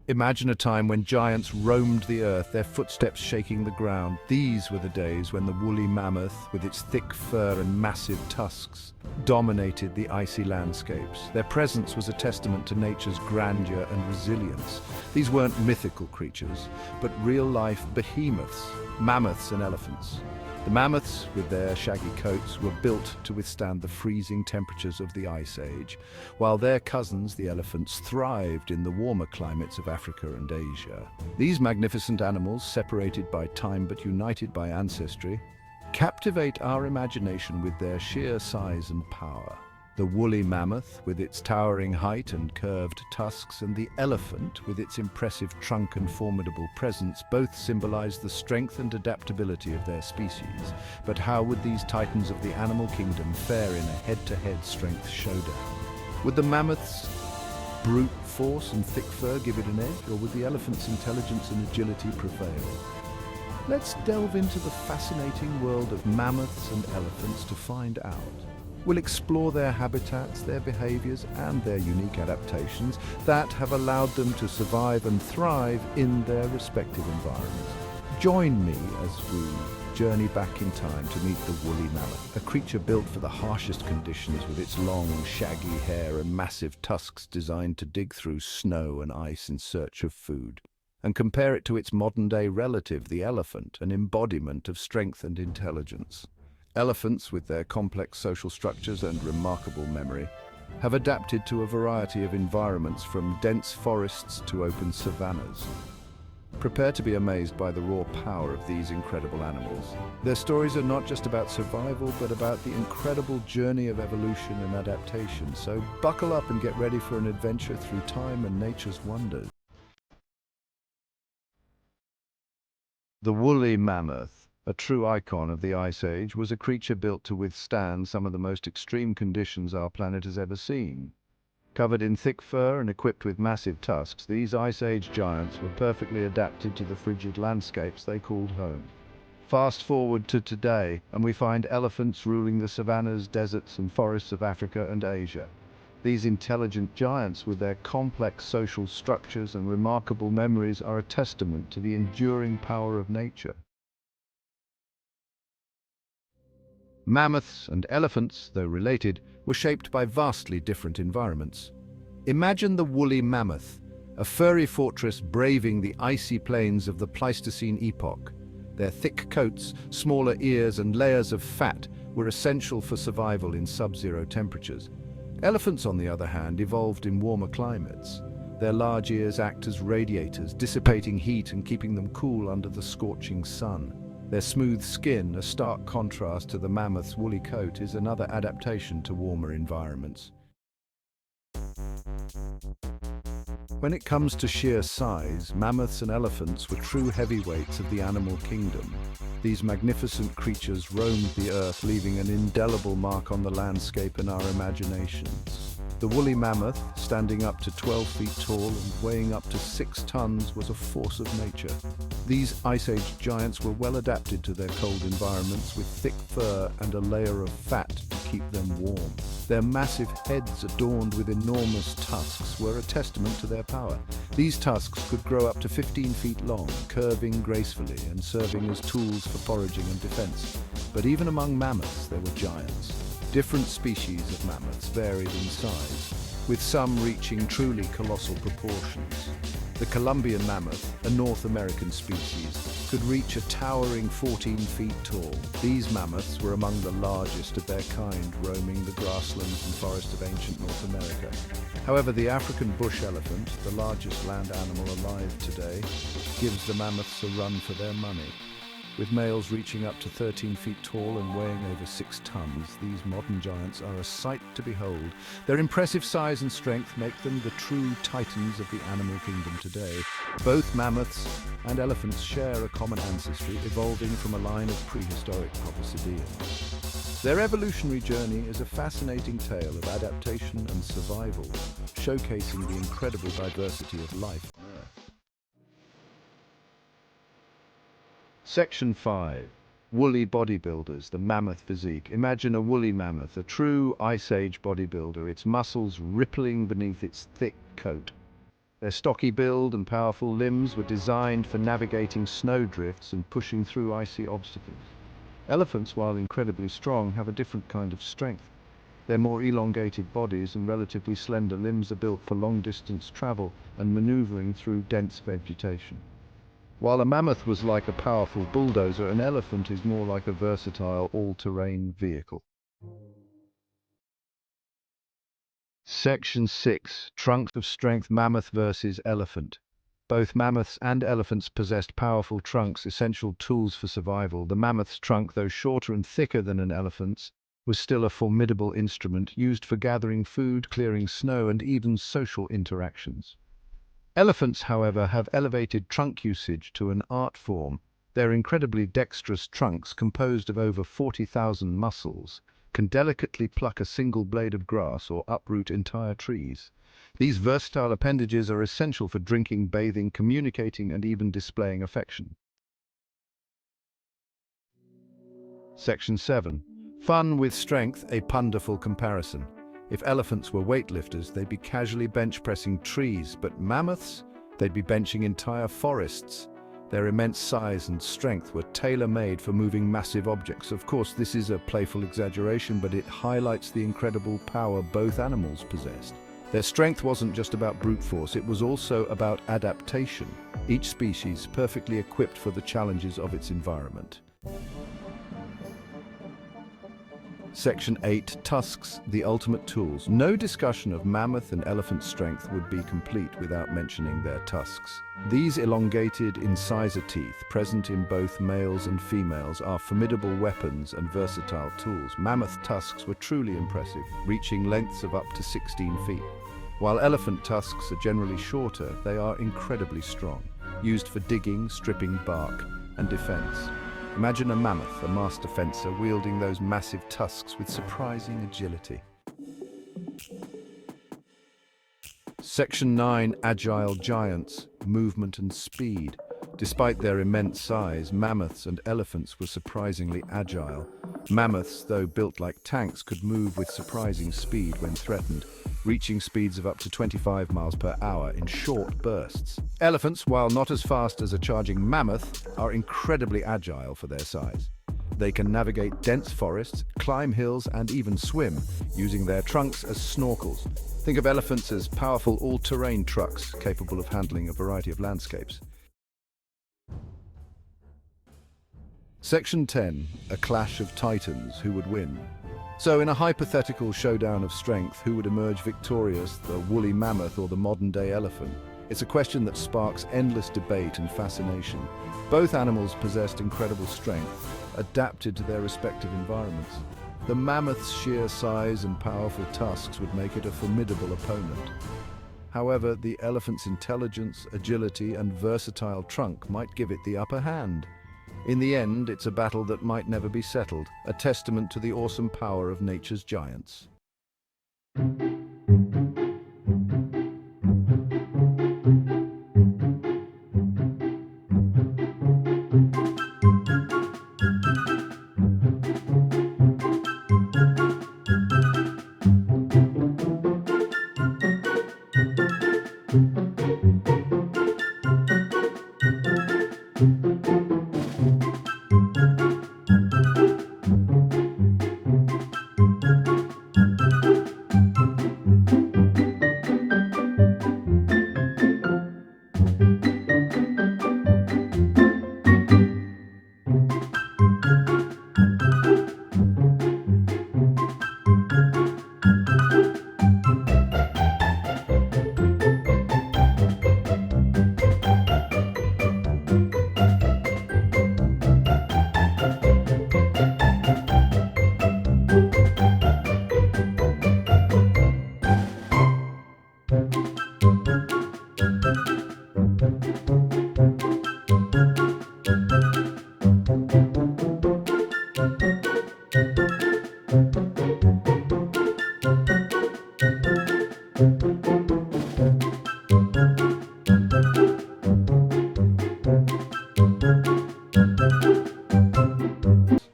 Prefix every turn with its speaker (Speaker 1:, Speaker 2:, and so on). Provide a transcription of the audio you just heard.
Speaker 1: Imagine a time when giants roamed the earth, their footsteps shaking the ground. These were the days when the woolly mammoth, with its thick fur and massive tusks, dominated the icy landscapes. Their presence was a testament to nature's grandeur and resilience. These weren't mythical creatures, but real-life behemoths, mammoths and elephants. The mammoths, with their shaggy coats, were built to withstand the freezing temperatures of the Ice Age, while their cousins, the elephants, thrived in the warmer climates of Africa and Asia. These magnificent animals, separated by time but united by ancestry, captivate our imagination with their sheer size and power. The woolly mammoth, with its towering height and curved tusks, and the elephant, with its impressive trunk and formidable presence, both symbolize the strength and adaptability of their species. But how would these titans of the animal kingdom fare in a head-to-head strength showdown? Would the mammoth's brute force and thick fur give it an edge, or would the elephant's intelligence and agility prevail? Let's delve into the fascinating world of mammoths and elephants to find out. We'll explore their habitats, their behaviors, and their unique adaptations that have allowed them to survive and thrive in their respective environments. Join me as we journey back in time to meet the woolly mammoth, a creature built for the harshest conditions with its long, shaggy hair and massive tusks designed to dig through snow and ice in search of food. And compare it to its modern-day relative, the elephant, an embodiment of strength and intelligence. Elephants, with their complex social structures and remarkable memory, have adapted to a variety of environments from dense forests to open savannas. Prepare to be amazed by the raw power of these incredible animals. Their stories are not just about survival, but about the incredible journey of evolution and adaptation. So buckle up and get ready for an adventure through time and nature's wonders. The woolly mammoth, a true icon of the Ice Age, was a creature built to withstand some of the most extreme conditions our planet has ever seen. Covered in thick fur and equipped with massive tusks, these Ice Age giants were perfectly adapted to the frigid landscapes they called home. Fast forward to today, and we find elephants ruling the savannas, deserts, and forests of Africa and Asia. These intelligent giants, with their complex social structures and remarkable memories, are a testament to the enduring power of nature. Mammoths and elephants, though related, were shaped by vastly different environments. Imagine the woolly mammoth, a furry fortress braving the icy plains of the Pleistocene epoch. Their thick coats, smaller ears, and layers of fat were essential for survival in sub-zero temperatures. Elephants, on the other hand, evolved in warmer climates. Their large ears act as radiators, dissipating heat and keeping them cool under the scorching sun. Their smooth skin, a stark contrast to the mammoth's woolly coat, is another adaptation to warmer environments. When it comes to sheer size, mammoths and elephants were true heavyweights of the animal kingdom. These magnificent creatures roamed the earth, leaving an indelible mark on the landscape and our imaginations. The woolly mammoth, standing up to 12 feet tall and weighing up to 6 tons, was a force of nature. These Ice Age giants were well adapted to their cold environments, with thick fur and a layer of fat to keep them warm. Their massive heads, adorned with enormous tusks, were a testament to their power. These tusks could grow up to 15 feet long, curving gracefully and serving as tools for foraging and defense. But even among mammoths, there were giants. Different species of mammoths varied in size, with some reaching truly colossal proportions. The Columbian mammoth, a North American species, could reach a towering 14 feet tall. These mammoths were among the largest of their kind, roaming the grasslands and forests of ancient North America. However, the African bush elephant, the largest land animal alive today, gives the mammoths a run for their money. With males reaching up to 13 feet tall and weighing over 6 tons, these modern giants are a sight to behold. Their impressive size and strength make them the true titans of the animal kingdom today. Both mammoths and elephants share a common ancestry, evolving from a line of prehistoric proboscideans. Their evolutionary journey is a fascinating tale of adaptation and survival, showcasing the incredible diversity of life on Earth. Section 5. Woolly bodybuilders, the mammoth physique. Imagine a woolly mammoth, a true Ice Age bodybuilder, its muscles rippling beneath its thick coat. Their stocky build and powerful limbs were designed for navigating snowdrifts and pushing through icy obstacles. Elephants, while incredibly strong, have a different kind of strength. Their more elongated bodies and relatively slender limbs are built for long-distance travel and maneuvering through dense vegetation. While a mammoth was like a powerful bulldozer, an elephant is more like a versatile all-terrain vehicle. Section 6. Trunks of Strength: Mammoth versus Elephant. Both mammoths and elephants possessed powerful trunks, essential tools for survival. The mammoth's trunk, though shorter and thicker than an elephant's, was still a formidable instrument used for gathering food, clearing snow, and even social interactions. Elephants, however, have elevated trunk usage to an art form. Their incredibly dexterous trunks, composed of over 40,000 muscles, can delicately pluck a single blade of grass or uproot entire trees. These versatile appendages are essential for drinking, bathing, communicating, and even displaying affection. Section 7. Fun with strength: a wonderful comparison. If elephants were weightlifters, they'd be casually bench pressing trees, but mammoths, they'd be benching entire forests. Their immense size and strength were tailor-made for moving massive objects. Of course, this is a playful exaggeration, but it highlights the incredible power both animals possessed. Their strength wasn't just about brute force, it was also about adaptation, each species perfectly equipped for the challenges of its environment. Section 8. Tusks, the ultimate tools. No discussion of mammoth and elephant strength would be complete without mentioning their tusks. These elongated incisor teeth, present in both males and females, are formidable weapons and versatile tools. Mammoth tusks were truly impressive, reaching lengths of up to 16 feet. While elephant tusks are generally shorter, they are incredibly strong, used for digging, stripping bark, and defense. Imagine a mammoth, a master fencer, wielding those massive tusks with surprising agility. Section 9. Agile giants: movement and speed. Despite their immense size, mammoths and elephants were surprisingly agile. Mammoths, though built like tanks, could move with surprising speed when threatened, reaching speeds of up to 25 miles per hour in short bursts. Elephants, while not as fast as a charging mammoth, are incredibly agile for their size. They can navigate dense forests, climb hills, and even swim, using their trunks as snorkels. Think of elephants as powerful all-terrain trucks capable of handling a variety of landscapes. Section 10. A clash of titans: who would win? So, in a hypothetical showdown of strength, who would emerge victorious, the woolly mammoth or the modern-day elephant? It's a question that sparks endless debate and fascination. Both animals possessed incredible strength, adapted to their respective environments. The mammoth's sheer size and powerful tusks would make it a formidable opponent. However, the elephant's intelligence, agility, and versatile trunk might give it the upper hand. In the end, it's a battle that might never be settled, a testament to the awesome power of nature's giants.